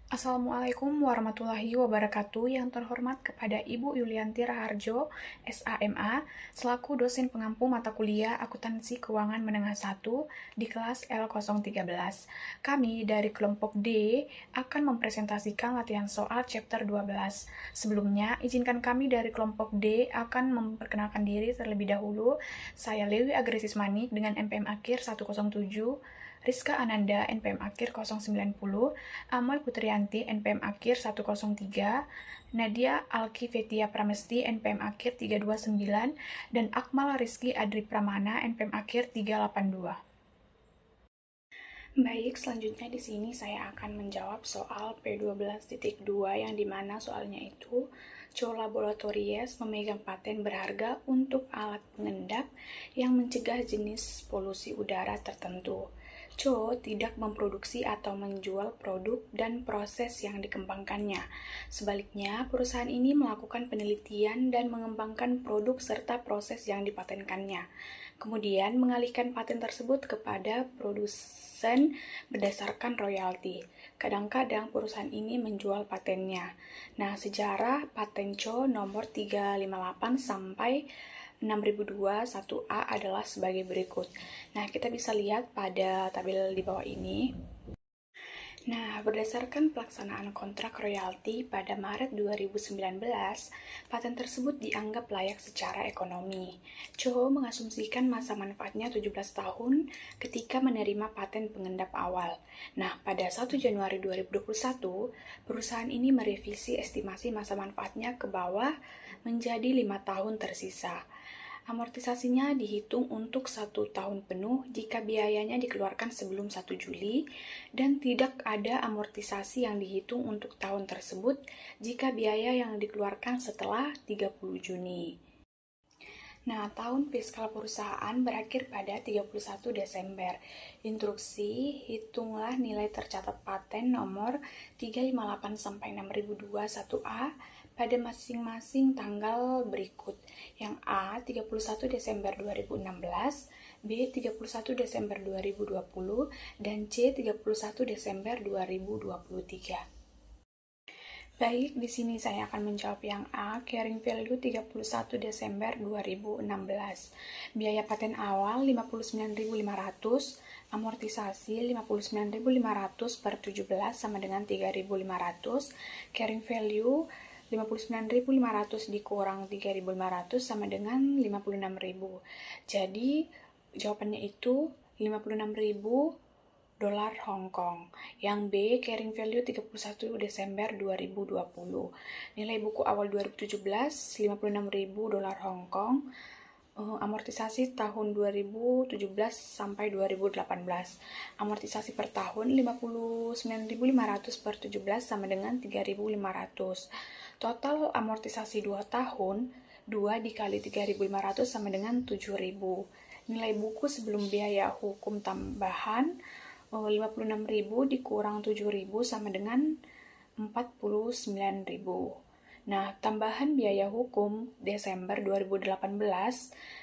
Assalamualaikum warahmatullahi wabarakatuh. Yang terhormat kepada Ibu Yulianti Raharjo, SAMA, selaku dosen pengampu mata kuliah Akuntansi Keuangan Menengah 1 di kelas L013. Kami dari kelompok D akan mempresentasikan latihan soal chapter 12. Sebelumnya, izinkan kami dari kelompok D akan memperkenalkan diri terlebih dahulu. Saya Lewi Agresismani dengan NPM akhir 107, Rizka Ananda NPM akhir 090, Amal Putrianti NPM akhir 103, Nadia Alki Vetia Pramesti NPM akhir 329, dan Akmal Rizky Adri Pramana NPM akhir 382. Baik, selanjutnya di sini saya akan menjawab soal P12.2 yang dimana soalnya itu Co Laboratorius memegang paten berharga untuk alat pengendap yang mencegah jenis polusi udara tertentu. Co tidak memproduksi atau menjual produk dan proses yang dikembangkannya. Sebaliknya, perusahaan ini melakukan penelitian dan mengembangkan produk serta proses yang dipatenkannya. Kemudian mengalihkan paten tersebut kepada produsen berdasarkan royalti. Kadang-kadang perusahaan ini menjual patennya. Nah, sejarah paten Co nomor 358 sampai 6002 1A adalah sebagai berikut. Nah, kita bisa lihat pada tabel di bawah ini. Nah, berdasarkan pelaksanaan kontrak royalti pada Maret 2019, paten tersebut dianggap layak secara ekonomi. Co mengasumsikan masa manfaatnya 17 tahun ketika menerima paten pengendap awal. Nah, pada 1 Januari 2021, perusahaan ini merevisi estimasi masa manfaatnya ke bawah menjadi 5 tahun tersisa. Amortisasinya dihitung untuk 1 tahun penuh jika biayanya dikeluarkan sebelum 1 Juli dan tidak ada amortisasi yang dihitung untuk tahun tersebut jika biaya yang dikeluarkan setelah 30 Juni. Nah, tahun fiskal perusahaan berakhir pada 31 Desember. Instruksi, hitunglah nilai tercatat paten nomor 358 sampai 6002 1A pada masing-masing tanggal berikut. Yang A 31 Desember 2016, B 31 Desember 2020, dan C 31 Desember 2023. Baik, di sini saya akan menjawab yang A, carrying value 31 Desember 2016. Biaya paten awal 59.500, amortisasi 59.500 per 17 sama dengan 3.500, carrying value 59.500 dikurang 3.500 sama dengan 56.000. Jadi, jawabannya itu 56.000 dolar Hong Kong. Yang B, carrying value 31 Desember 2020. Nilai buku awal 2017, 56.000 dolar Hong Kong. Amortisasi tahun 2017 sampai 2018. Amortisasi per tahun 59.500 per 17 sama dengan 3.500. Total amortisasi 2 tahun, 2 dikali 3.500 sama dengan 7.000. Nilai buku sebelum biaya hukum tambahan 56.000 dikurang 7.000 sama dengan 49.000. Nah, tambahan biaya hukum Desember 2018,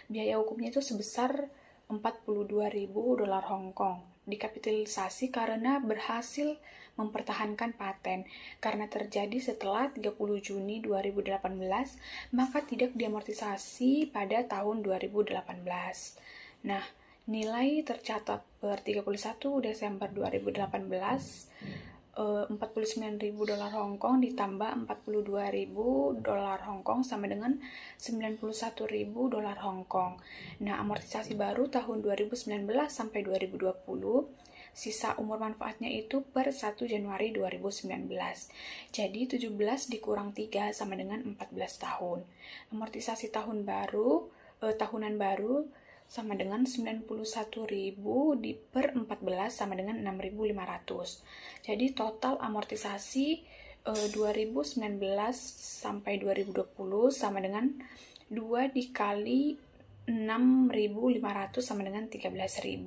biaya hukumnya itu sebesar 42.000 dolar Hong Kong. Dikapitalisasi karena berhasil mempertahankan paten. Karena terjadi setelah 30 Juni 2018, maka tidak diamortisasi pada tahun 2018. Nah, nilai tercatat per 31 Desember 2018 49.000 dolar Hong Kong ditambah 42.000 dolar Hong Kong sama dengan 91.000 dolar Hong Kong. Nah, amortisasi baru tahun 2019 sampai 2020, sisa umur manfaatnya itu per 1 Januari 2019. Jadi 17 dikurang 3 sama dengan 14 tahun. Amortisasi tahunan baru sama dengan 91.000 per 14 sama dengan 6.500. Jadi total amortisasi 2019 sampai 2020 sama dengan 2 dikali 6.500 sama dengan 13.000.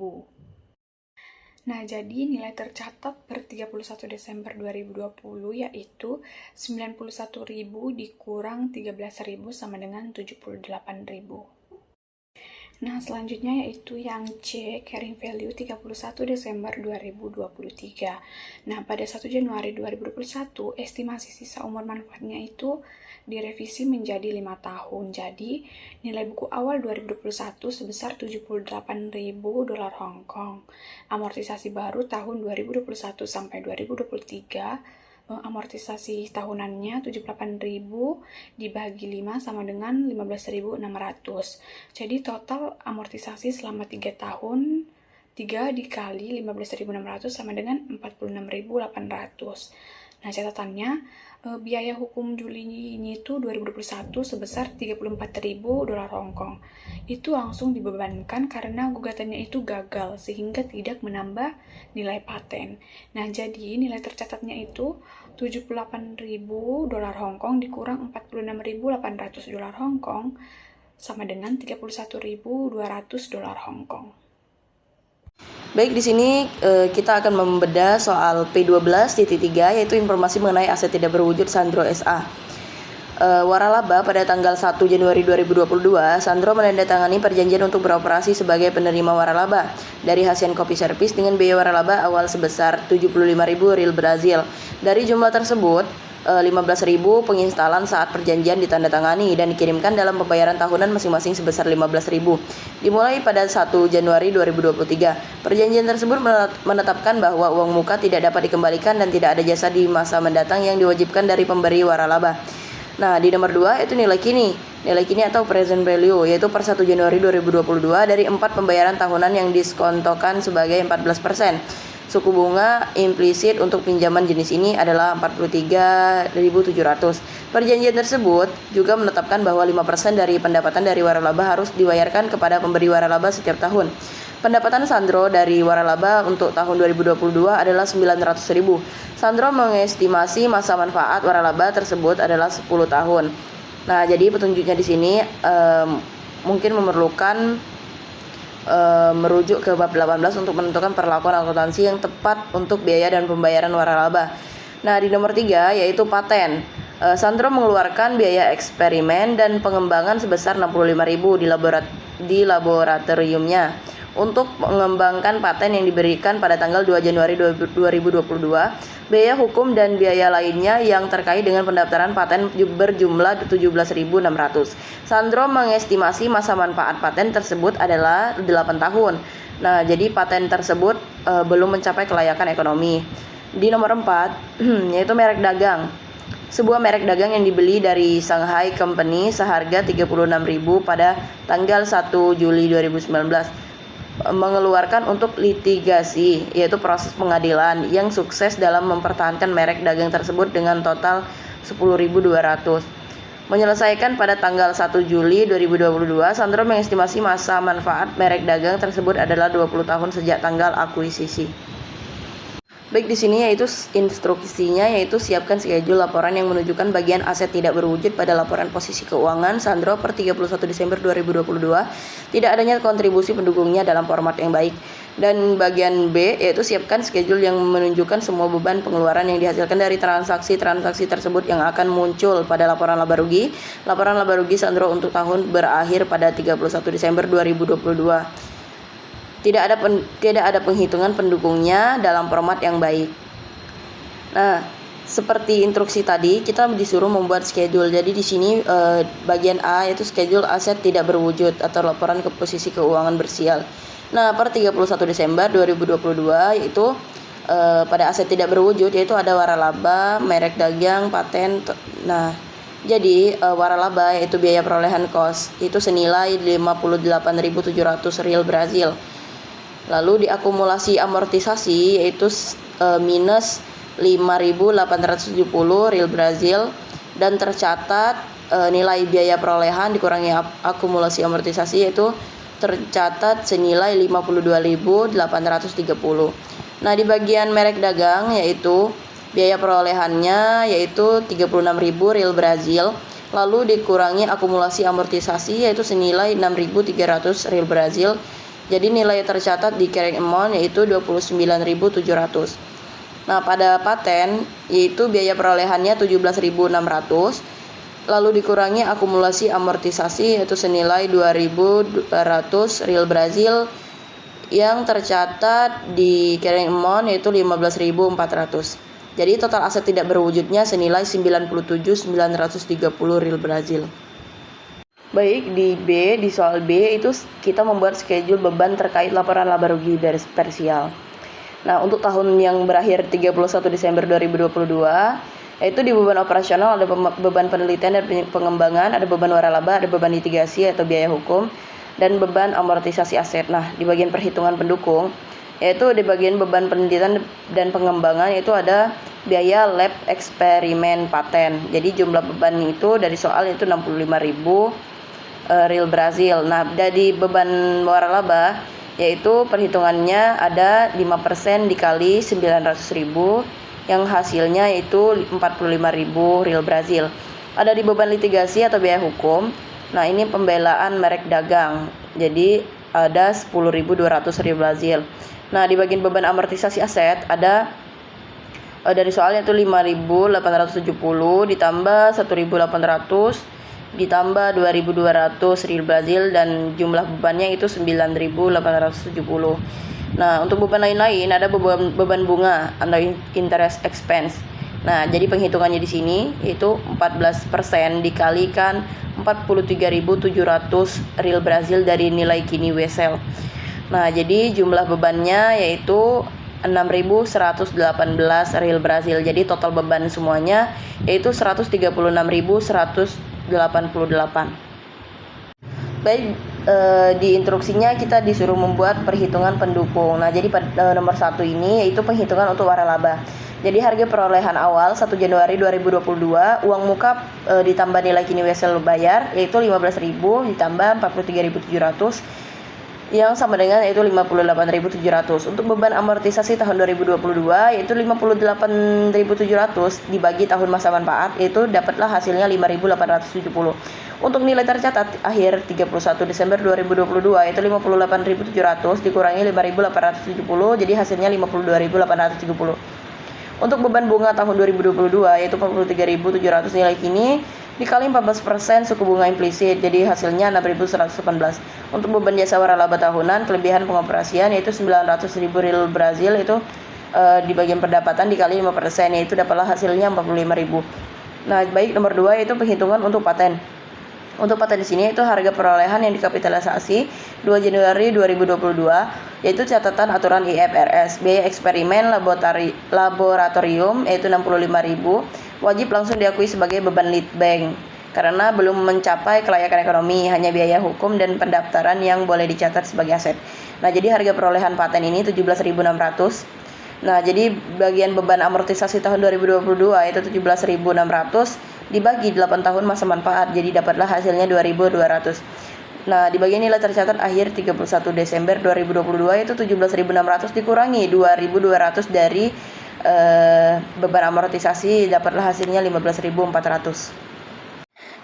Nah, jadi nilai tercatat per 31 Desember 2020 yaitu 91.000 dikurang 13.000 sama dengan 78.000. Nah, selanjutnya yaitu yang C, carrying value 31 Desember 2023. Nah, pada 1 Januari 2021, estimasi sisa umur manfaatnya itu direvisi menjadi 5 tahun. Jadi, nilai buku awal 2021 sebesar 78.000 dolar Hong Kong. Amortisasi baru tahun 2021 sampai 2023, amortisasi tahunannya 78.000 dibagi 5 sama dengan 15.600. Jadi total amortisasi selama 3 tahun 3 dikali 15.600 sama dengan 46.800. Nah, catatannya biaya hukum Juli ini itu 2021 sebesar 34.000 dolar Hong Kong. Itu langsung dibebankan karena gugatannya itu gagal sehingga tidak menambah nilai paten. Nah, jadi nilai tercatatnya itu 78.000 dolar Hong Kong dikurang 46.800 dolar Hong Kong sama dengan 31.200 dolar Hong Kong. Baik, di sini kita akan membedah soal P12.3, yaitu informasi mengenai aset tidak berwujud Sandro SA. Waralaba pada tanggal 1 Januari 2022, Sandro menandatangani perjanjian untuk beroperasi sebagai penerima waralaba dari Hasian Kopi Service dengan biaya waralaba awal sebesar 75.000 Real Brazil. Dari jumlah tersebut, 15.000 penginstalan saat perjanjian ditandatangani dan dikirimkan dalam pembayaran tahunan masing-masing sebesar 15.000 dimulai pada 1 Januari 2023. Perjanjian tersebut menetapkan bahwa uang muka tidak dapat dikembalikan dan tidak ada jasa di masa mendatang yang diwajibkan dari pemberi waralaba. Nah, di nomor 2 itu nilai kini atau present value, yaitu per 1 Januari 2022 dari 4 pembayaran tahunan yang diskontokan sebagai 14%. Suku bunga implisit untuk pinjaman jenis ini adalah 43.700. Perjanjian tersebut juga menetapkan bahwa 5% dari pendapatan dari waralaba harus dibayarkan kepada pemberi waralaba setiap tahun. Pendapatan Sandro dari waralaba untuk tahun 2022 adalah 900.000. Sandro mengestimasi masa manfaat waralaba tersebut adalah 10 tahun. Nah, jadi petunjuknya di sini mungkin memerlukan merujuk ke bab 18 untuk menentukan perlakuan akuntansi yang tepat untuk biaya dan pembayaran waralaba. Nah, di nomor 3 yaitu paten. Sandro mengeluarkan biaya eksperimen dan pengembangan sebesar 65.000 di laboratoriumnya untuk mengembangkan paten yang diberikan pada tanggal 2 Januari 2022. Biaya hukum dan biaya lainnya yang terkait dengan pendaftaran paten berjumlah 17.600. Sandro mengestimasi masa manfaat paten tersebut adalah 8 tahun. Nah, jadi paten tersebut belum mencapai kelayakan ekonomi. Di nomor 4 yaitu merek dagang. Sebuah merek dagang yang dibeli dari Shanghai Company seharga 36.000 pada tanggal 1 Juli 2019 mengeluarkan untuk litigasi, yaitu proses pengadilan yang sukses dalam mempertahankan merek dagang tersebut dengan total 10.200. Menyelesaikan pada tanggal 1 Juli 2022, Sandro mengestimasi masa manfaat merek dagang tersebut adalah 20 tahun sejak tanggal akuisisi. Baik, di sini yaitu instruksinya, yaitu siapkan schedule laporan yang menunjukkan bagian aset tidak berwujud pada laporan posisi keuangan Sandro per 31 Desember 2022, tidak adanya kontribusi pendukungnya dalam format yang baik. Dan bagian B yaitu siapkan schedule yang menunjukkan semua beban pengeluaran yang dihasilkan dari transaksi-transaksi tersebut yang akan muncul pada laporan laba rugi. Laporan laba rugi Sandro untuk tahun berakhir pada 31 Desember 2022. Tidak ada penghitungan pendukungnya dalam format yang baik. Nah, seperti instruksi tadi, kita disuruh membuat schedule. Jadi di sini bagian A yaitu schedule aset tidak berwujud atau laporan ke posisi keuangan bersial. Nah, per 31 Desember 2022 yaitu pada aset tidak berwujud yaitu ada waralaba, merek dagang, paten. Nah, jadi waralaba yaitu biaya perolehan kos itu senilai 58.700 Real Brazil. Lalu diakumulasi amortisasi yaitu minus 5.870 Real Brazil, dan tercatat nilai biaya perolehan dikurangi akumulasi amortisasi yaitu tercatat senilai 52.830. Nah, di bagian merek dagang yaitu biaya perolehannya yaitu 36.000 Real Brazil, lalu dikurangi akumulasi amortisasi yaitu senilai 6.300 Real Brazil. Jadi nilai tercatat di carrying amount yaitu 29.700. Nah, pada paten yaitu biaya perolehannya 17.600, lalu dikurangi akumulasi amortisasi yaitu senilai 2.200 real Brazil yang tercatat di carrying amount yaitu 15.400. Jadi total aset tidak berwujudnya senilai 97.930 real Brazil. Baik, di soal B itu kita membuat schedule beban terkait laporan laba rugi dari Persial. Nah, untuk tahun yang berakhir 31 Desember 2022, yaitu di beban operasional ada beban penelitian dan pengembangan, ada beban waralaba, ada beban litigasi atau biaya hukum, dan beban amortisasi aset. Nah, di bagian perhitungan pendukung, yaitu di bagian beban penelitian dan pengembangan itu ada biaya lab eksperimen paten. Jadi jumlah beban itu dari soal itu 65.000 real Brazil. Nah, dari beban waralaba yaitu perhitungannya ada 5% dikali 900.000 yang hasilnya itu 45.000 real Brazil. Ada di beban litigasi atau biaya hukum. Nah, ini pembelaan merek dagang. Jadi ada 10.200 real Brazil. Nah, di bagian beban amortisasi aset ada dari soalnya itu 5.870 ditambah 1.800 ditambah 2.200 real Brazil dan jumlah bebannya itu 9.870. Nah, untuk beban lain-lain ada beban bunga atau interest expense. Nah, jadi penghitungannya di sini itu 14% dikalikan 43.700 real Brazil dari nilai kini wesel. Nah, jadi jumlah bebannya yaitu 6.118 real Brazil. Jadi total beban semuanya yaitu 136.188. Baik, di instruksinya kita disuruh membuat perhitungan pendukung. Nah, jadi nomor 1 ini yaitu penghitungan untuk waralaba. Jadi harga perolehan awal 1 Januari 2022 uang muka ditambah nilai kini wesel bayar yaitu 15.000 ditambah 43.700 yang sama dengan yaitu 58.700. Untuk beban amortisasi tahun 2022 yaitu 58.700 dibagi tahun masa manfaat yaitu dapatlah hasilnya 5.870. Untuk nilai tercatat akhir 31 Desember 2022 yaitu 58.700 dikurangi 5.870 jadi hasilnya 52.830. Untuk beban bunga tahun 2022 yaitu 43.700 nilai kini dikali 14% suku bunga implisit jadi hasilnya 6.118. Untuk beban jasa waralaba tahunan kelebihan pengoperasian yaitu 900.000 real Brazil itu di bagian pendapatan dikali 5% yaitu dapatlah hasilnya 45.000. Nah, baik nomor 2 yaitu penghitungan untuk paten. Untuk paten di sini itu harga perolehan yang dikapitalisasi 2 Januari 2022 yaitu catatan aturan IFRS. Biaya eksperimen laboratorium yaitu 65.000 wajib langsung diakui sebagai beban lead bank karena belum mencapai kelayakan ekonomi, hanya biaya hukum dan pendaftaran yang boleh dicatat sebagai aset. Nah, jadi harga perolehan paten ini 17.600. Nah, jadi bagian beban amortisasi tahun 2022 yaitu 17.600 dibagi 8 tahun masa manfaat jadi dapatlah hasilnya 2.200. Nah, di bagian nilai tercatat akhir 31 Desember 2022 yaitu 17.600 dikurangi 2.200 dari beban amortisasi dapatlah hasilnya 15.400.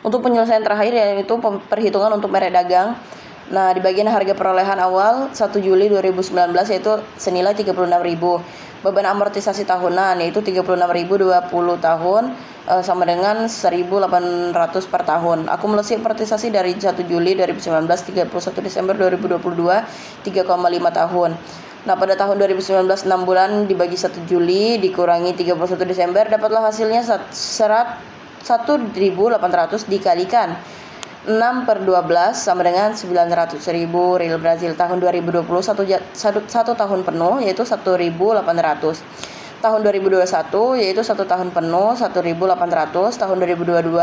Untuk penyelesaian terakhir yaitu perhitungan untuk merek dagang. Nah, di bagian harga perolehan awal 1 Juli 2019 yaitu senilai 36.000. Beban amortisasi tahunan yaitu 36.000 20 tahun sama dengan 1.800 per tahun. Akumulasi amortisasi dari 1 Juli 2019 31 Desember 2022 3,5 tahun. Nah, pada tahun 2019 6 bulan dibagi 1 Juli dikurangi 31 Desember dapatlah hasilnya 1.800 dikalikan 6/12 sama dengan 900.000 real Brazil. Tahun 2020 satu tahun penuh yaitu 1.800. Tahun 2021 yaitu 1 tahun penuh 1.800. Tahun 2022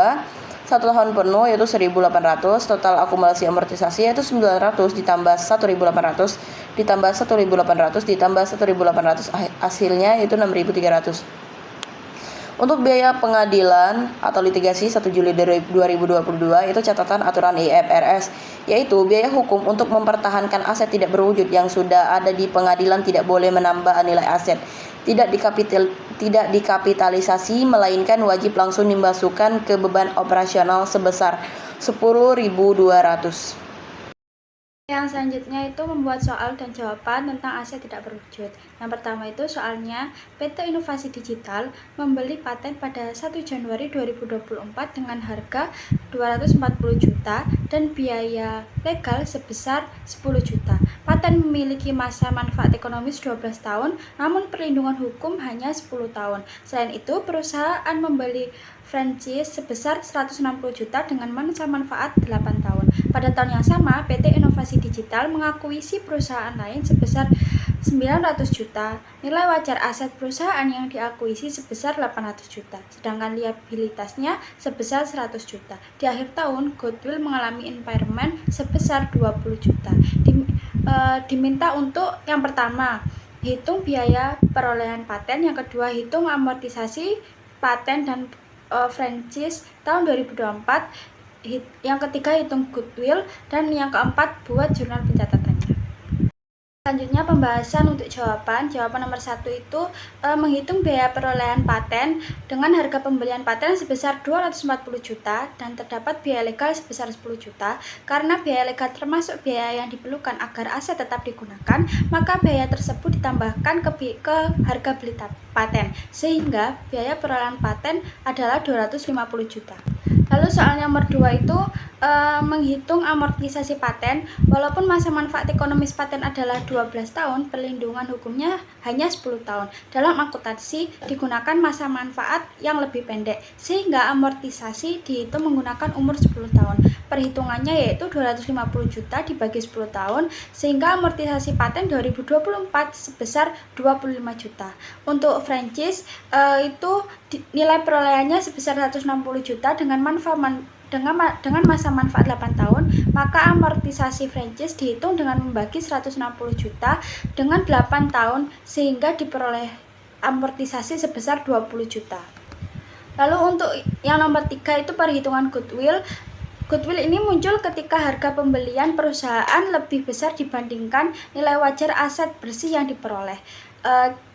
1 tahun penuh yaitu 1.800. Total akumulasi amortisasi yaitu 900 ditambah 1.800 ditambah 1.800 ditambah 1.800 hasilnya yaitu 6.300. Untuk biaya pengadilan atau litigasi 1 Juli 2022 itu catatan aturan IFRS yaitu biaya hukum untuk mempertahankan aset tidak berwujud yang sudah ada di pengadilan tidak boleh menambah nilai aset tidak dikapitalisasi melainkan wajib langsung dimasukkan ke beban operasional sebesar 10.200. Yang selanjutnya itu membuat soal dan jawaban tentang aset tidak berwujud. Yang pertama itu soalnya, PT Inovasi Digital membeli paten pada 1 Januari 2024 dengan harga 240 juta dan biaya legal sebesar 10 juta. Paten memiliki masa manfaat ekonomis 12 tahun, namun perlindungan hukum hanya 10 tahun. Selain itu, perusahaan membeli franchise sebesar 160 juta dengan masa manfaat 8 tahun. Pada tahun yang sama, PT Inovasi Digital mengakuisisi perusahaan lain sebesar 900 juta. Nilai wajar aset perusahaan yang diakuisisi sebesar 800 juta, sedangkan liabilitasnya sebesar 100 juta. Di akhir tahun, goodwill mengalami impairment sebesar 20 juta. Diminta untuk yang pertama, hitung biaya perolehan paten, yang kedua, hitung amortisasi paten dan franchise tahun 2024, yang ketiga hitung goodwill, dan yang keempat buat jurnal pencatatannya. Selanjutnya pembahasan untuk jawaban nomor 1 itu menghitung biaya perolehan paten dengan harga pembelian paten sebesar 240 juta dan terdapat biaya legal sebesar 10 juta. Karena biaya legal termasuk biaya yang diperlukan agar aset tetap digunakan, maka biaya tersebut ditambahkan ke harga beli paten, sehingga biaya perolehan paten adalah 250 juta. Lalu soal nomor 2 itu menghitung amortisasi paten. Walaupun masa manfaat ekonomis paten adalah 12 tahun, perlindungan hukumnya hanya 10 tahun. Dalam akuntansi digunakan masa manfaat yang lebih pendek, sehingga amortisasi dihitung menggunakan umur 10 tahun. Perhitungannya yaitu 250 juta dibagi 10 tahun, sehingga amortisasi paten 2024 sebesar 25 juta. Untuk franchise itu nilai perolehannya sebesar 160 juta dengan masa manfaat 8 tahun, maka amortisasi franchise dihitung dengan membagi 160 juta dengan 8 tahun, sehingga diperoleh amortisasi sebesar 20 juta. Lalu untuk yang nomor 3 itu perhitungan goodwill. Goodwill ini muncul ketika harga pembelian perusahaan lebih besar dibandingkan nilai wajar aset bersih yang diperoleh.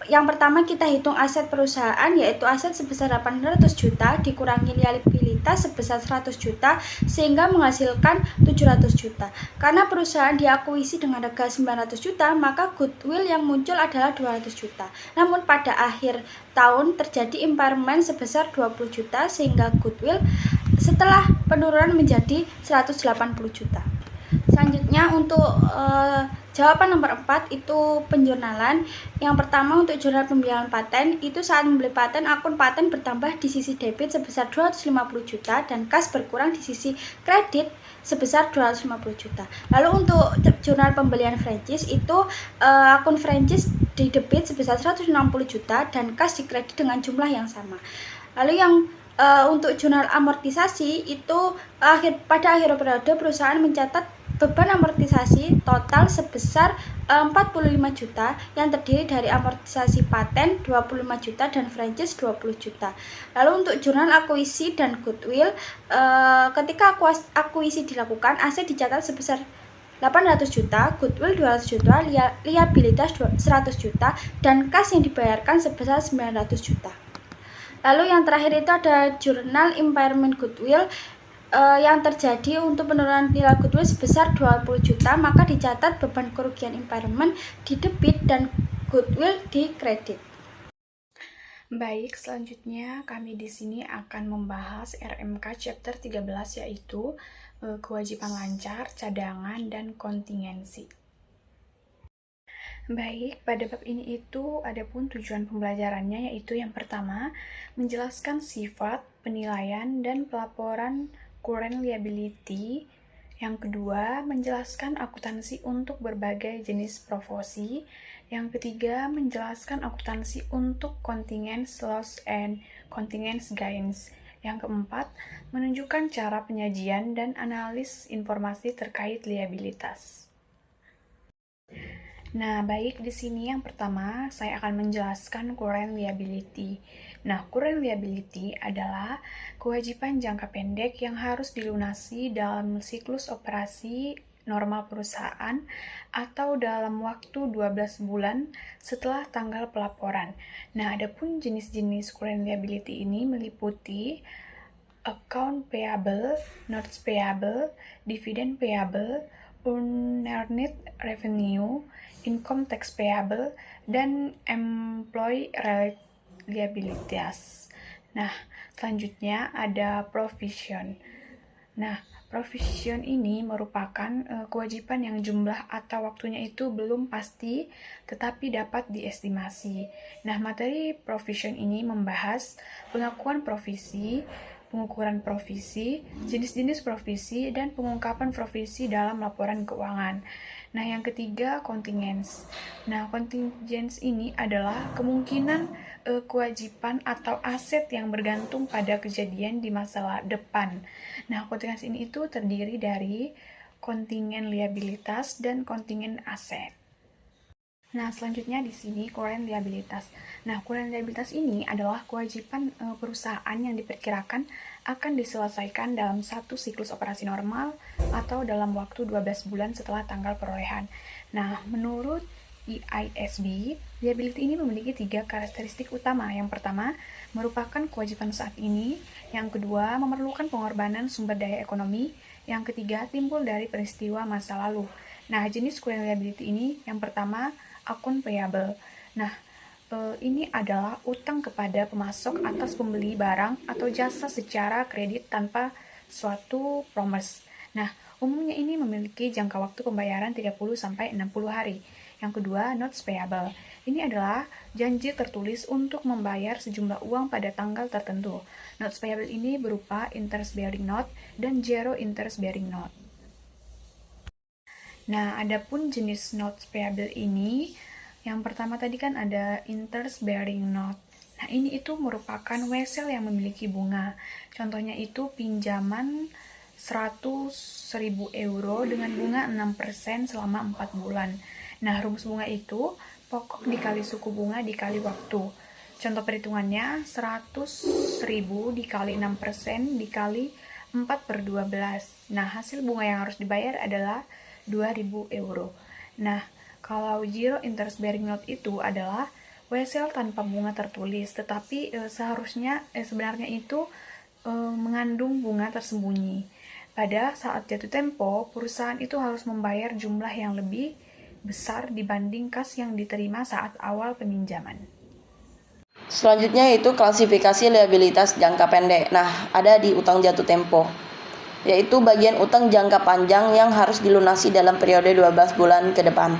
Yang pertama kita hitung aset perusahaan, yaitu aset sebesar 800 juta dikurangi liabilitas sebesar 100 juta sehingga menghasilkan 700 juta. Karena perusahaan diakuisisi dengan harga 900 juta, maka goodwill yang muncul adalah 200 juta. Namun pada akhir tahun terjadi impairment sebesar 20 juta sehingga goodwill setelah penurunan menjadi 180 juta. Selanjutnya untuk jawaban nomor 4 itu penjurnalan. Yang pertama untuk jurnal pembelian paten, itu saat membeli paten, akun paten bertambah di sisi debit sebesar 250 juta dan kas berkurang di sisi kredit sebesar 250 juta. Lalu untuk jurnal pembelian franchise itu akun franchise di debit sebesar 160 juta dan kas di kredit dengan jumlah yang sama. Lalu yang untuk jurnal amortisasi itu pada akhir periode perusahaan mencatat beban amortisasi total sebesar 45 juta yang terdiri dari amortisasi paten 25 juta dan franchise 20 juta. Lalu untuk jurnal akuisisi dan goodwill, ketika akuisisi dilakukan, aset dicatat sebesar 800 juta, goodwill 200 juta, liabilitas 100 juta, dan kas yang dibayarkan sebesar 900 juta. Lalu yang terakhir itu ada jurnal impairment goodwill. Yang terjadi untuk penurunan nilai goodwill sebesar 20 juta, maka dicatat beban kerugian impairment di debit dan goodwill di kredit. Baik, selanjutnya kami di sini akan membahas RMK chapter 13, yaitu kewajiban lancar, cadangan, dan kontingensi. Baik, pada bab ini itu adapun tujuan pembelajarannya, yaitu yang pertama, menjelaskan sifat, penilaian, dan pelaporan current liability. Yang kedua, menjelaskan akuntansi untuk berbagai jenis profesi. Yang ketiga, menjelaskan akuntansi untuk contingent loss and contingent gains. Yang keempat, menunjukkan cara penyajian dan analis informasi terkait liabilitas. Nah, baik, di sini yang pertama saya akan menjelaskan current liability. Nah, current liability adalah kewajiban jangka pendek yang harus dilunasi dalam siklus operasi normal perusahaan atau dalam waktu 12 bulan setelah tanggal pelaporan. Nah, adapun jenis-jenis current liability ini meliputi account payable, notes payable, dividend payable, unearned revenue, income tax payable, dan employee liabilities. Nah, selanjutnya ada provision. Nah, provision ini merupakan kewajiban yang jumlah atau waktunya itu belum pasti tetapi dapat diestimasi. Nah, materi provision ini membahas pengakuan provisi, pengukuran provisi, jenis-jenis provisi, dan pengungkapan provisi dalam laporan keuangan. Nah, yang ketiga, contingents. Nah, contingents ini adalah kemungkinan kewajiban atau aset yang bergantung pada kejadian di masa depan. Nah, contingents ini itu terdiri dari kontingen liabilitas dan kontingen aset. Nah, selanjutnya di sini current liabilitas. Nah, current liabilitas ini adalah kewajiban perusahaan yang diperkirakan akan diselesaikan dalam satu siklus operasi normal atau dalam waktu 12 bulan setelah tanggal perolehan. Nah, menurut IASB, liability ini memiliki 3 karakteristik utama. Yang pertama, merupakan kewajiban saat ini. Yang kedua, memerlukan pengorbanan sumber daya ekonomi. Yang ketiga, timbul dari peristiwa masa lalu. Nah, jenis current liability ini yang pertama, akun payable. Nah, ini adalah utang kepada pemasok atas pembeli barang atau jasa secara kredit tanpa suatu promise. Nah, umumnya ini memiliki jangka waktu pembayaran 30-60 hari. Yang kedua, notes payable. Ini adalah janji tertulis untuk membayar sejumlah uang pada tanggal tertentu. Notes payable ini berupa interest bearing note dan zero interest bearing note. Nah, adapun jenis notes payable ini, yang pertama tadi kan ada interest bearing note. Nah, ini itu merupakan wesel yang memiliki bunga. Contohnya itu pinjaman 100.000 euro dengan bunga 6% selama 4 bulan. Nah, rumus bunga itu pokok dikali suku bunga dikali waktu. Contoh perhitungannya 100.000 dikali 6% dikali 4/12. Nah, hasil bunga yang harus dibayar adalah 2.000 euro. Nah, kalau zero interest bearing note itu adalah wesel tanpa bunga tertulis, tetapi sebenarnya itu mengandung bunga tersembunyi. Pada saat jatuh tempo, perusahaan itu harus membayar jumlah yang lebih besar dibanding kas yang diterima saat awal peminjaman. Selanjutnya itu klasifikasi liabilitas jangka pendek. Nah, ada di utang jatuh tempo, yaitu bagian utang jangka panjang yang harus dilunasi dalam periode 12 bulan ke depan.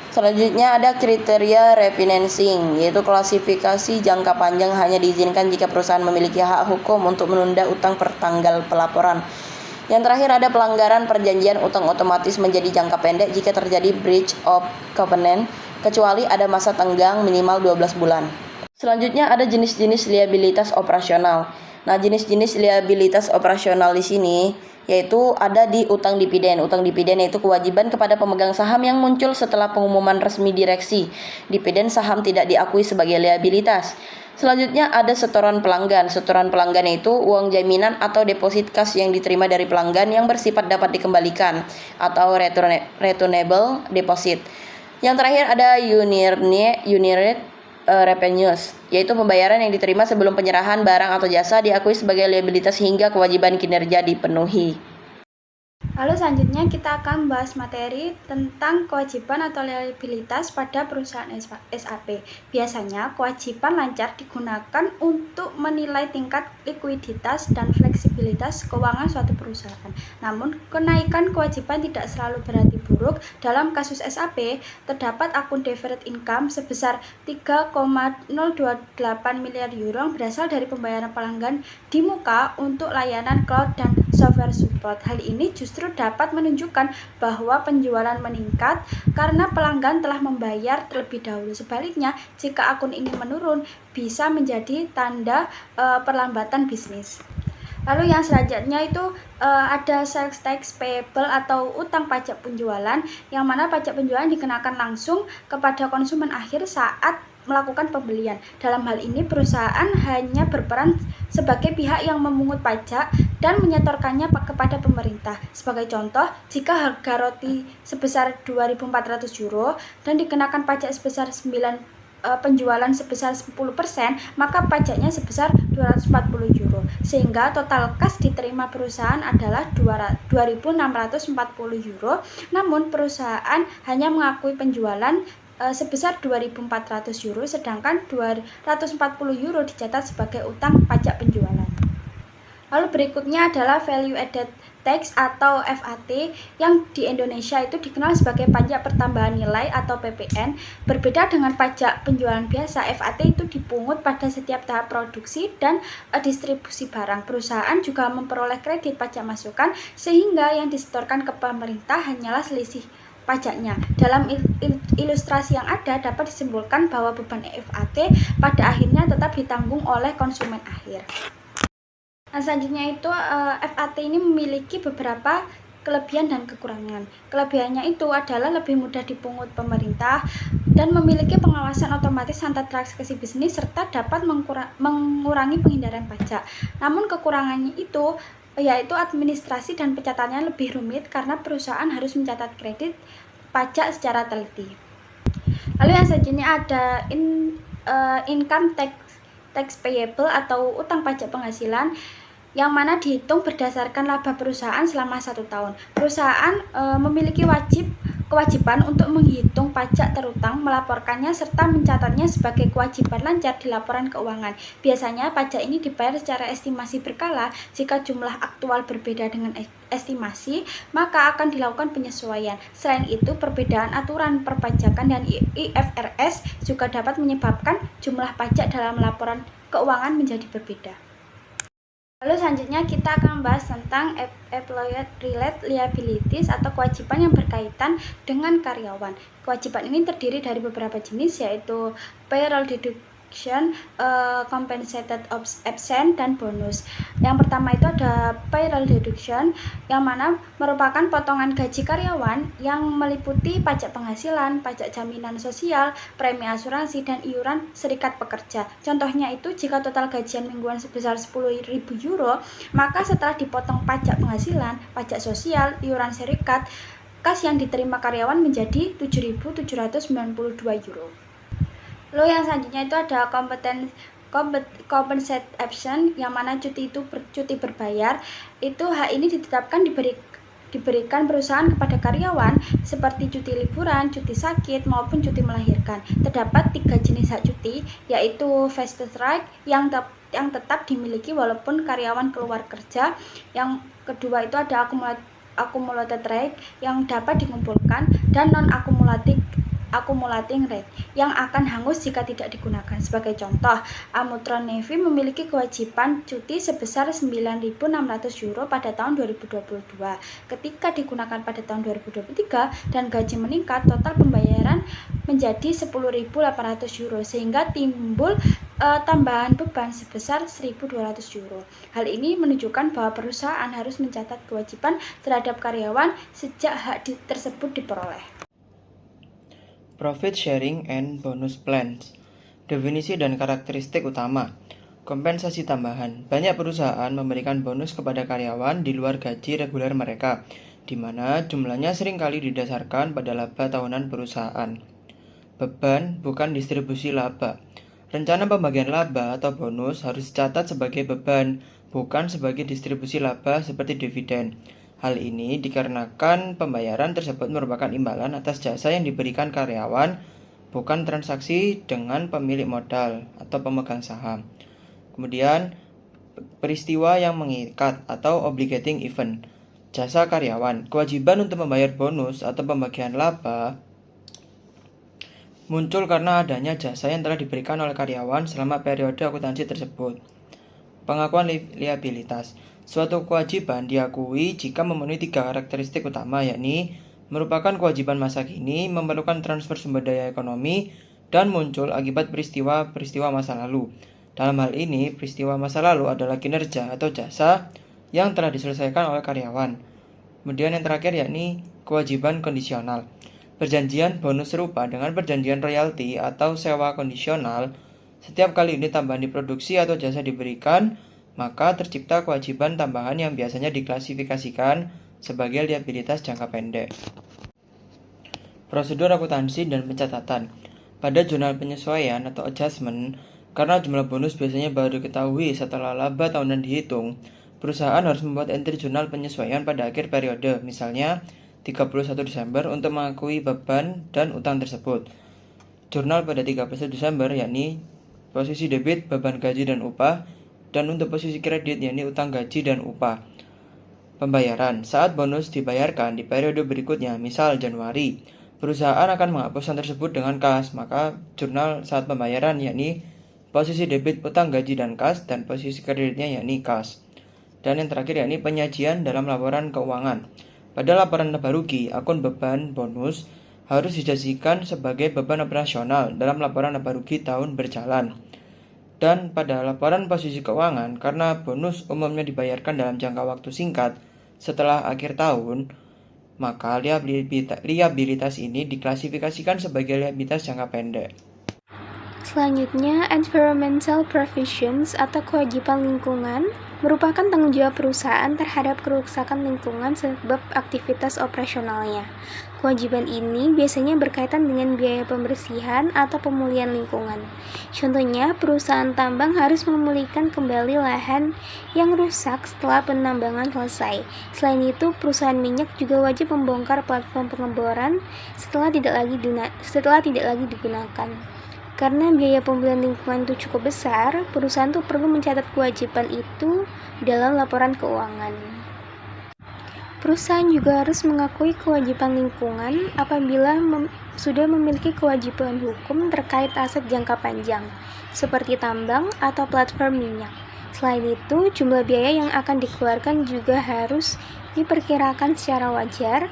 Selanjutnya ada kriteria refinancing, yaitu klasifikasi jangka panjang hanya diizinkan jika perusahaan memiliki hak hukum untuk menunda utang per tanggal pelaporan. Yang terakhir ada pelanggaran perjanjian utang otomatis menjadi jangka pendek jika terjadi breach of covenant, kecuali ada masa tenggang minimal 12 bulan. Selanjutnya ada jenis-jenis liabilitas operasional. Nah, jenis-jenis liabilitas operasional di sini yaitu ada di utang dividen. Utang dividen yaitu kewajiban kepada pemegang saham yang muncul setelah pengumuman resmi direksi. Dividen saham tidak diakui sebagai liabilitas. Selanjutnya ada setoran pelanggan. Setoran pelanggan yaitu uang jaminan atau deposit kas yang diterima dari pelanggan yang bersifat dapat dikembalikan atau returnable deposit. Yang terakhir ada unit revenues, yaitu pembayaran yang diterima sebelum penyerahan barang atau jasa diakui sebagai liabilitas hingga kewajiban kinerja dipenuhi. Lalu selanjutnya kita akan membahas materi tentang kewajiban atau liabilitas pada perusahaan SAP. Biasanya kewajiban lancar digunakan untuk menilai tingkat likuiditas dan fleksibilitas keuangan suatu perusahaan. Namun kenaikan kewajiban tidak selalu berarti buruk. Dalam kasus SAP terdapat akun deferred income sebesar 3,028 miliar euro yang berasal dari pembayaran pelanggan di muka untuk layanan cloud dan software support. Hal ini justru dapat menunjukkan bahwa penjualan meningkat karena pelanggan telah membayar terlebih dahulu. Sebaliknya, jika akun ini menurun, bisa menjadi tanda perlambatan bisnis. Lalu yang selanjutnya itu ada sales tax payable atau utang pajak penjualan, yang mana pajak penjualan dikenakan langsung kepada konsumen akhir saat melakukan pembelian. Dalam hal ini perusahaan hanya berperan sebagai pihak yang memungut pajak dan menyetorkannya kepada pemerintah. Sebagai contoh, jika harga roti sebesar 2.400 euro dan dikenakan pajak sebesar 9 penjualan sebesar 10%, maka pajaknya sebesar €240. Sehingga total kas diterima perusahaan adalah €2.640. Namun perusahaan hanya mengakui penjualan sebesar €2.400, sedangkan €240 dicatat sebagai utang pajak penjualan. Lalu berikutnya adalah Value Added Tax atau VAT yang di Indonesia itu dikenal sebagai pajak pertambahan nilai atau PPN. Berbeda dengan pajak penjualan biasa, VAT itu dipungut pada setiap tahap produksi dan distribusi barang. Perusahaan juga memperoleh kredit pajak masukan sehingga yang disetorkan ke pemerintah hanyalah selisih pajaknya. Dalam ilustrasi yang ada dapat disimpulkan bahwa beban VAT pada akhirnya tetap ditanggung oleh konsumen akhir. Nah, selanjutnya itu VAT ini memiliki beberapa kelebihan dan kekurangan. Kelebihannya itu adalah lebih mudah dipungut pemerintah dan memiliki pengawasan otomatis antar transaksi bisnis serta dapat mengurangi penghindaran pajak. Namun kekurangannya itu yaitu administrasi dan pencatatannya lebih rumit karena perusahaan harus mencatat kredit pajak secara teliti. Lalu yang selanjutnya ada income tax payable atau utang pajak penghasilan, yang mana dihitung berdasarkan laba perusahaan selama 1 tahun. Perusahaan memiliki kewajiban untuk menghitung pajak terutang, melaporkannya, serta mencatatnya sebagai kewajiban lancar di laporan keuangan. Biasanya pajak ini dibayar secara estimasi berkala. Jika jumlah aktual berbeda dengan estimasi, maka akan dilakukan penyesuaian. Selain itu, perbedaan aturan perpajakan dan IFRS juga dapat menyebabkan jumlah pajak dalam laporan keuangan menjadi berbeda. Lalu selanjutnya kita akan membahas tentang employer-related liabilities atau kewajiban yang berkaitan dengan karyawan. Kewajiban ini terdiri dari beberapa jenis, yaitu payroll deduction, compensated absence, dan bonus. Yang pertama itu ada payroll deduction, yang mana merupakan potongan gaji karyawan yang meliputi pajak penghasilan, pajak jaminan sosial, premi asuransi, dan iuran serikat pekerja. Contohnya itu jika total gajian mingguan sebesar €10.000, maka setelah dipotong pajak penghasilan, pajak sosial, iuran serikat, kas yang diterima karyawan menjadi €7.792. Lalu yang selanjutnya itu ada compensate option, yang mana cuti berbayar. Itu hak ini ditetapkan diberikan perusahaan kepada karyawan seperti cuti liburan, cuti sakit, maupun cuti melahirkan. Terdapat 3 jenis hak cuti, yaitu vested right yang tetap dimiliki walaupun karyawan keluar kerja. Yang kedua itu ada accumulated right yang dapat dikumpulkan, dan accumulating rate yang akan hangus jika tidak digunakan. Sebagai contoh, Amutron Navy memiliki kewajiban cuti sebesar €9.600 pada tahun 2022. Ketika digunakan pada tahun 2023 dan gaji meningkat, total pembayaran menjadi €10.800 sehingga timbul tambahan beban sebesar €1.200. Hal ini menunjukkan bahwa perusahaan harus mencatat kewajiban terhadap karyawan sejak hak tersebut diperoleh. Profit sharing and bonus plans. Definisi dan karakteristik utama. Kompensasi tambahan. Banyak perusahaan memberikan bonus kepada karyawan di luar gaji reguler mereka, di mana jumlahnya seringkali didasarkan pada laba tahunan perusahaan. Beban bukan distribusi laba. Rencana pembagian laba atau bonus harus dicatat sebagai beban, bukan sebagai distribusi laba seperti dividen. Hal ini dikarenakan pembayaran tersebut merupakan imbalan atas jasa yang diberikan karyawan, bukan transaksi dengan pemilik modal atau pemegang saham. Kemudian, peristiwa yang mengikat atau obligating event. Jasa karyawan. Kewajiban untuk membayar bonus atau pembagian laba muncul karena adanya jasa yang telah diberikan oleh karyawan selama periode akuntansi tersebut. Pengakuan liabilitas. Suatu kewajiban diakui jika memenuhi 3 karakteristik utama, yakni merupakan kewajiban masa kini, memerlukan transfer sumber daya ekonomi, dan muncul akibat peristiwa masa lalu. Dalam hal ini, peristiwa masa lalu adalah kinerja atau jasa yang telah diselesaikan oleh karyawan. Kemudian yang terakhir yakni kewajiban kondisional. Perjanjian bonus serupa dengan perjanjian royalti atau sewa kondisional. Setiap kali unit tambahan diproduksi atau jasa diberikan, maka tercipta kewajiban tambahan yang biasanya diklasifikasikan sebagai liabilitas jangka pendek. Prosedur akuntansi dan pencatatan. Pada jurnal penyesuaian atau adjustment, karena jumlah bonus biasanya baru diketahui setelah laba tahunan dihitung, perusahaan harus membuat entry jurnal penyesuaian pada akhir periode, misalnya 31 Desember untuk mengakui beban dan utang tersebut. Jurnal pada 31 Desember yakni posisi debit, beban gaji dan upah, dan untuk posisi kredit yakni utang gaji dan upah. Pembayaran saat bonus dibayarkan di periode berikutnya, misal Januari, perusahaan akan menghapuskan tersebut dengan kas, maka jurnal saat pembayaran yakni posisi debit utang gaji dan kas, dan posisi kreditnya yakni kas. Dan yang terakhir yakni penyajian dalam laporan keuangan. Pada laporan laba rugi, akun beban bonus harus dijadikan sebagai beban operasional dalam laporan laba rugi tahun berjalan. Dan pada laporan posisi keuangan, karena bonus umumnya dibayarkan dalam jangka waktu singkat setelah akhir tahun, maka liabilitas ini diklasifikasikan sebagai liabilitas jangka pendek. Selanjutnya, environmental provisions atau kewajiban lingkungan merupakan tanggung jawab perusahaan terhadap kerusakan lingkungan sebab aktivitas operasionalnya. Kewajiban ini biasanya berkaitan dengan biaya pembersihan atau pemulihan lingkungan. Contohnya, perusahaan tambang harus memulihkan kembali lahan yang rusak setelah penambangan selesai. Selain itu, perusahaan minyak juga wajib membongkar platform pengeboran setelah tidak lagi digunakan. Karena biaya pemulihan lingkungan itu cukup besar, perusahaan itu perlu mencatat kewajiban itu dalam laporan keuangan. Perusahaan juga harus mengakui kewajiban lingkungan apabila sudah memiliki kewajiban hukum terkait aset jangka panjang, seperti tambang atau platform minyak. Selain itu, jumlah biaya yang akan dikeluarkan juga harus diperkirakan secara wajar.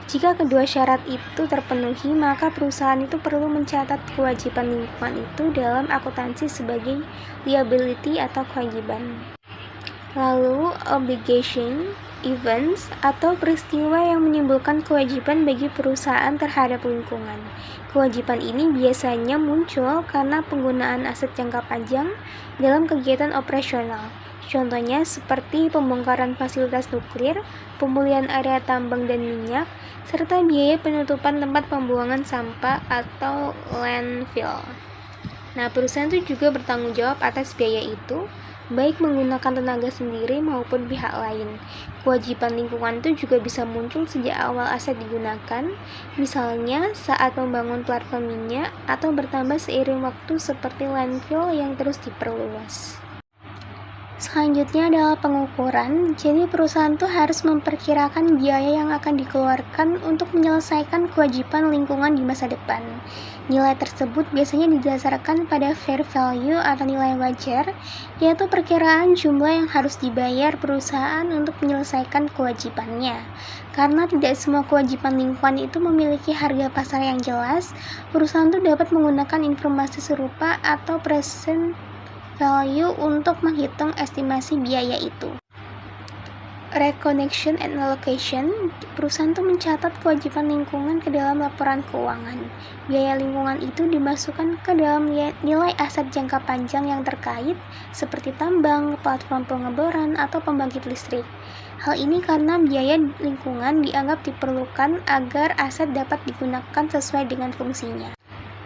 Jika kedua syarat itu terpenuhi, maka perusahaan itu perlu mencatat kewajiban lingkungan itu dalam akuntansi sebagai liability atau kewajiban. Lalu, obligation, events, atau peristiwa yang menimbulkan kewajiban bagi perusahaan terhadap lingkungan. Kewajiban ini biasanya muncul karena penggunaan aset jangka panjang dalam kegiatan operasional. Contohnya seperti pembongkaran fasilitas nuklir, pemulihan area tambang dan minyak, serta biaya penutupan tempat pembuangan sampah atau landfill. Nah, perusahaan itu juga bertanggung jawab atas biaya itu, baik menggunakan tenaga sendiri maupun pihak lain. Kewajiban lingkungan itu juga bisa muncul sejak awal aset digunakan, misalnya saat membangun platform minyak atau bertambah seiring waktu seperti landfill yang terus diperluas. Selanjutnya adalah pengukuran. Jadi perusahaan itu harus memperkirakan biaya yang akan dikeluarkan untuk menyelesaikan kewajiban lingkungan di masa depan. Nilai tersebut biasanya didasarkan pada fair value atau nilai wajar, yaitu perkiraan jumlah yang harus dibayar perusahaan untuk menyelesaikan kewajibannya. Karena tidak semua kewajiban lingkungan itu memiliki harga pasar yang jelas, perusahaan itu dapat menggunakan informasi serupa atau present value untuk menghitung estimasi biaya itu. Recognition and allocation, perusahaan itu mencatat kewajiban lingkungan ke dalam laporan keuangan. Biaya lingkungan itu dimasukkan ke dalam nilai aset jangka panjang yang terkait, seperti tambang, platform pengeboran, atau pembangkit listrik. Hal ini karena biaya lingkungan dianggap diperlukan agar aset dapat digunakan sesuai dengan fungsinya.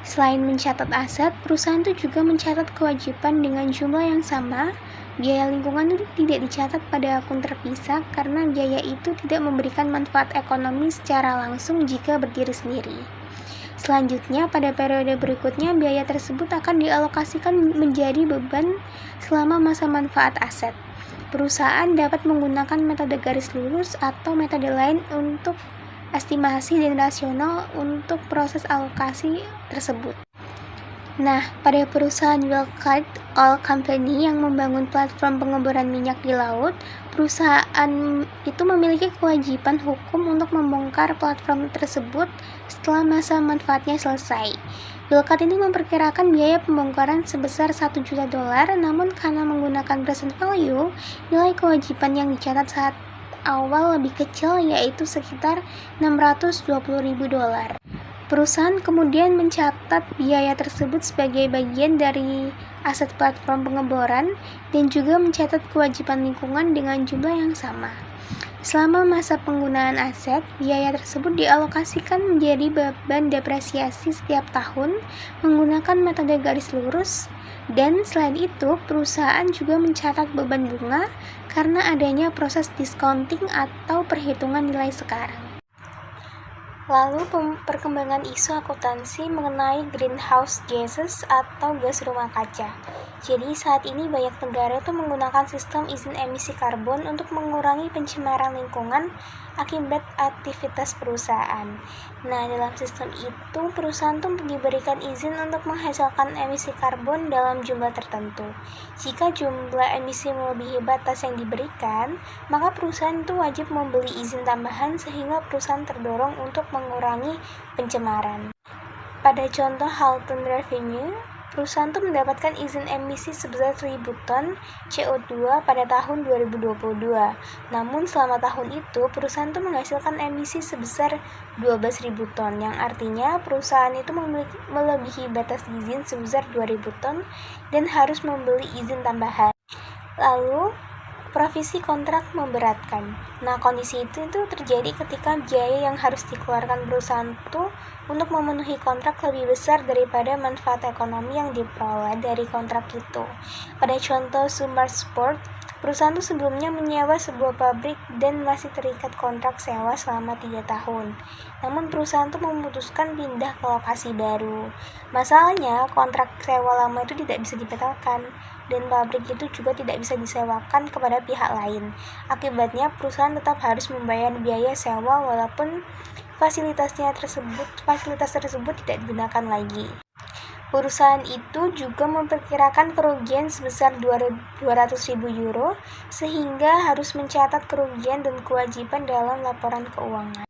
Selain mencatat aset, perusahaan itu juga mencatat kewajiban dengan jumlah yang sama. Biaya lingkungan itu tidak dicatat pada akun terpisah karena biaya itu tidak memberikan manfaat ekonomi secara langsung jika berdiri sendiri. Selanjutnya, pada periode berikutnya, biaya tersebut akan dialokasikan menjadi beban selama masa manfaat aset. Perusahaan dapat menggunakan metode garis lurus atau metode lain untuk estimasi dan rasional untuk proses alokasi tersebut. Nah, pada perusahaan Wellcard Oil Company yang membangun platform pengeboran minyak di laut, perusahaan itu memiliki kewajiban hukum untuk membongkar platform tersebut setelah masa manfaatnya selesai. Wellcard ini memperkirakan biaya pembongkaran sebesar $1 juta, namun karena menggunakan present value, nilai kewajiban yang dicatat saat awal lebih kecil, yaitu sekitar $620.000. Perusahaan kemudian mencatat biaya tersebut sebagai bagian dari aset platform pengeboran dan juga mencatat kewajiban lingkungan dengan jumlah yang sama. Selama masa penggunaan aset, biaya tersebut dialokasikan menjadi beban depresiasi setiap tahun menggunakan metode garis lurus, dan selain itu perusahaan juga mencatat beban bunga karena adanya proses discounting atau perhitungan nilai sekarang. Lalu perkembangan isu akuntansi mengenai greenhouse gases atau gas rumah kaca. Jadi saat ini banyak negara itu menggunakan sistem izin emisi karbon untuk mengurangi pencemaran lingkungan akibat aktivitas perusahaan. Nah, dalam sistem itu perusahaan tuh diberikan izin untuk menghasilkan emisi karbon dalam jumlah tertentu. Jika jumlah emisi melebihi batas yang diberikan, maka perusahaan itu wajib membeli izin tambahan sehingga perusahaan terdorong untuk mengurangi pencemaran. Pada contoh Halton Revenue, perusahaan itu mendapatkan izin emisi sebesar 1.000 ton CO2 pada tahun 2022. Namun selama tahun itu, perusahaan itu menghasilkan emisi sebesar 12.000 ton, yang artinya perusahaan itu melebihi batas izin sebesar 2.000 ton dan harus membeli izin tambahan. Lalu, provisi kontrak memberatkan. Nah, kondisi itu terjadi ketika biaya yang harus dikeluarkan perusahaan itu untuk memenuhi kontrak lebih besar daripada manfaat ekonomi yang diperoleh dari kontrak itu. Pada contoh Summer Sport, perusahaan itu sebelumnya menyewa sebuah pabrik dan masih terikat kontrak sewa selama 3 tahun. Namun perusahaan itu memutuskan pindah ke lokasi baru. Masalahnya, kontrak sewa lama itu tidak bisa dibatalkan, dan pabrik itu juga tidak bisa disewakan kepada pihak lain. Akibatnya, perusahaan tetap harus membayar biaya sewa walaupun fasilitas tersebut tidak digunakan lagi. Perusahaan itu juga memperkirakan kerugian sebesar 200.000 euro sehingga harus mencatat kerugian dan kewajiban dalam laporan keuangan.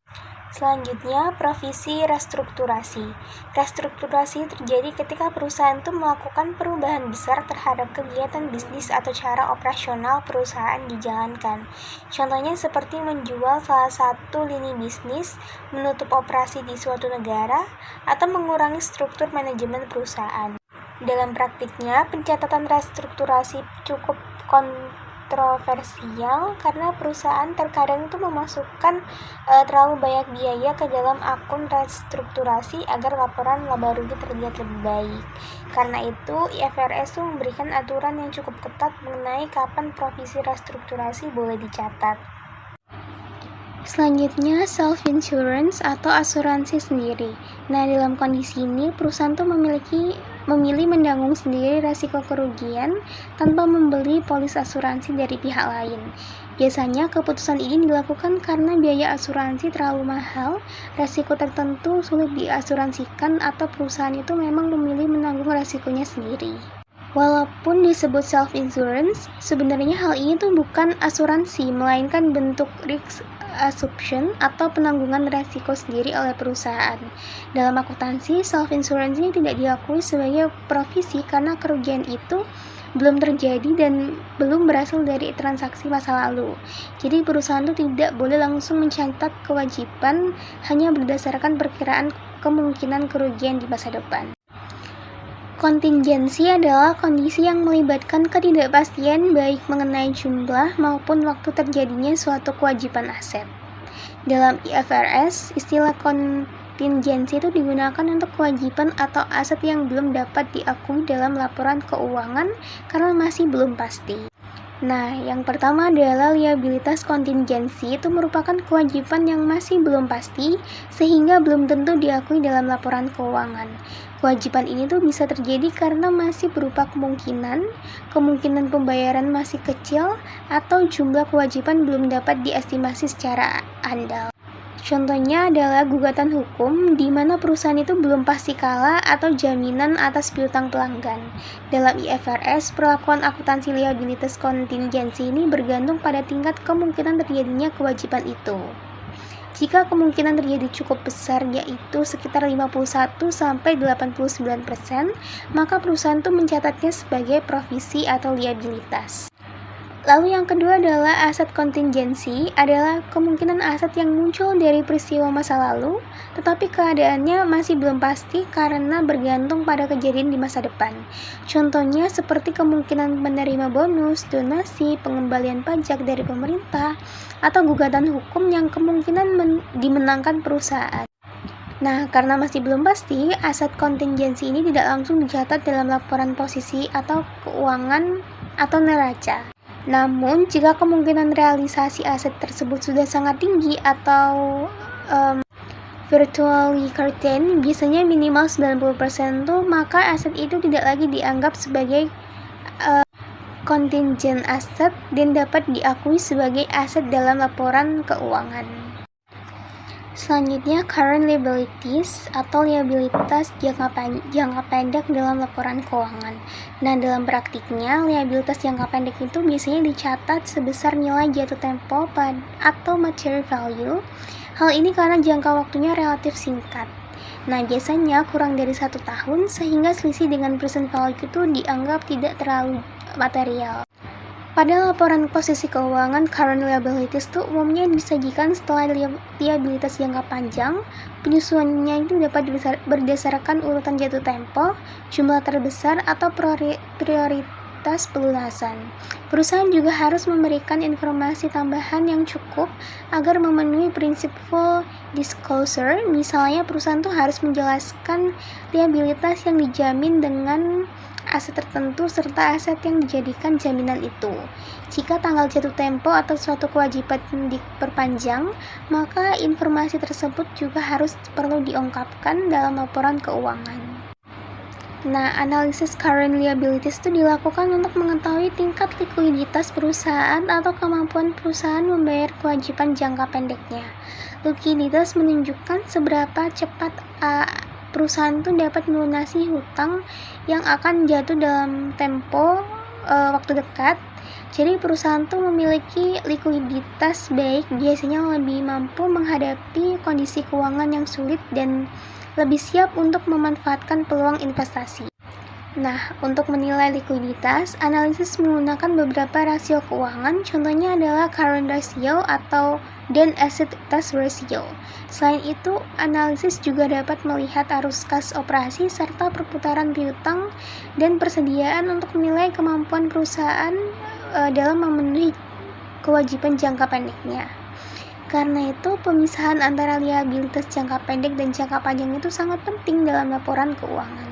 Selanjutnya, provisi restrukturasi. Restrukturasi terjadi ketika perusahaan itu melakukan perubahan besar terhadap kegiatan bisnis atau cara operasional perusahaan dijalankan. Contohnya seperti menjual salah satu lini bisnis, menutup operasi di suatu negara, atau mengurangi struktur manajemen perusahaan. Dalam praktiknya, pencatatan restrukturasi cukup kontroversial karena perusahaan terkadang itu memasukkan terlalu banyak biaya ke dalam akun restrukturasi agar laporan laba rugi terlihat lebih baik. Karena itu, IFRS itu memberikan aturan yang cukup ketat mengenai kapan provisi restrukturasi boleh dicatat. Selanjutnya, self-insurance atau asuransi sendiri. Nah, dalam kondisi ini, perusahaan tuh memilih menanggung sendiri resiko kerugian tanpa membeli polis asuransi dari pihak lain. Biasanya, keputusan ini dilakukan karena biaya asuransi terlalu mahal, resiko tertentu sulit diasuransikan, atau perusahaan itu memang memilih menanggung resikonya sendiri. Walaupun disebut self-insurance, sebenarnya hal ini tuh bukan asuransi, melainkan bentuk risk assumption atau penanggungan resiko sendiri oleh perusahaan. Dalam akuntansi, self-insurance ini tidak diakui sebagai provisi karena kerugian itu belum terjadi dan belum berasal dari transaksi masa lalu. Jadi perusahaan itu tidak boleh langsung mencatat kewajiban hanya berdasarkan perkiraan kemungkinan kerugian di masa depan. Kontingensi adalah kondisi yang melibatkan ketidakpastian baik mengenai jumlah maupun waktu terjadinya suatu kewajiban aset. Dalam IFRS, istilah kontingensi itu digunakan untuk kewajiban atau aset yang belum dapat diakui dalam laporan keuangan karena masih belum pasti. Nah, yang pertama adalah liabilitas kontingensi, itu merupakan kewajiban yang masih belum pasti sehingga belum tentu diakui dalam laporan keuangan. Kewajiban ini tuh bisa terjadi karena masih berupa kemungkinan pembayaran masih kecil, atau jumlah kewajiban belum dapat diestimasi secara andal. Contohnya adalah gugatan hukum di mana perusahaan itu belum pasti kalah atau jaminan atas piutang pelanggan. Dalam IFRS, perlakuan akuntansi liabilitas kontingensi ini bergantung pada tingkat kemungkinan terjadinya kewajiban itu. Jika kemungkinan terjadi cukup besar, yaitu sekitar 51-89%, maka perusahaan itu mencatatnya sebagai provisi atau liabilitas. Lalu yang kedua adalah aset kontingensi, adalah kemungkinan aset yang muncul dari peristiwa masa lalu, tetapi keadaannya masih belum pasti karena bergantung pada kejadian di masa depan. Contohnya seperti kemungkinan menerima bonus, donasi, pengembalian pajak dari pemerintah, atau gugatan hukum yang kemungkinan dimenangkan perusahaan. Nah, karena masih belum pasti, aset kontingensi ini tidak langsung dicatat dalam laporan posisi atau keuangan atau neraca. Namun, jika kemungkinan realisasi aset tersebut sudah sangat tinggi atau virtually certain, biasanya minimal 90% tuh, maka aset itu tidak lagi dianggap sebagai contingent asset dan dapat diakui sebagai aset dalam laporan keuangan. Selanjutnya, current liabilities atau liabilitas jangka pendek dalam laporan keuangan. Nah, dalam praktiknya, liabilitas jangka pendek itu biasanya dicatat sebesar nilai jatuh tempo atau material value. Hal ini karena jangka waktunya relatif singkat. Nah, biasanya kurang dari 1 tahun, sehingga selisih dengan present value itu dianggap tidak terlalu material. Pada laporan posisi keuangan, current liabilities itu umumnya disajikan setelah liabilitas jangka panjang. Penyusunannya itu dapat berdasarkan urutan jatuh tempo, jumlah terbesar, atau prioritas pelunasan. Perusahaan juga harus memberikan informasi tambahan yang cukup agar memenuhi prinsip full disclosure. Misalnya, perusahaan itu harus menjelaskan liabilitas yang dijamin dengan aset tertentu serta aset yang dijadikan jaminan itu. Jika tanggal jatuh tempo atau suatu kewajiban diperpanjang, maka informasi tersebut juga perlu diungkapkan dalam laporan keuangan. Nah, analisis current liabilities itu dilakukan untuk mengetahui tingkat likuiditas perusahaan atau kemampuan perusahaan membayar kewajiban jangka pendeknya. Likuiditas menunjukkan seberapa cepat perusahaan itu dapat melunasi hutang yang akan jatuh dalam tempo waktu dekat. Jadi perusahaan itu memiliki likuiditas baik, biasanya lebih mampu menghadapi kondisi keuangan yang sulit dan lebih siap untuk memanfaatkan peluang investasi. Nah, untuk menilai likuiditas, analisis menggunakan beberapa rasio keuangan, contohnya adalah current ratio atau dan asset test ratio. Selain itu, analisis juga dapat melihat arus kas operasi serta perputaran piutang dan persediaan untuk menilai kemampuan perusahaan dalam memenuhi kewajiban jangka pendeknya. Karena itu, pemisahan antara liabilitas jangka pendek dan jangka panjang itu sangat penting dalam laporan keuangan.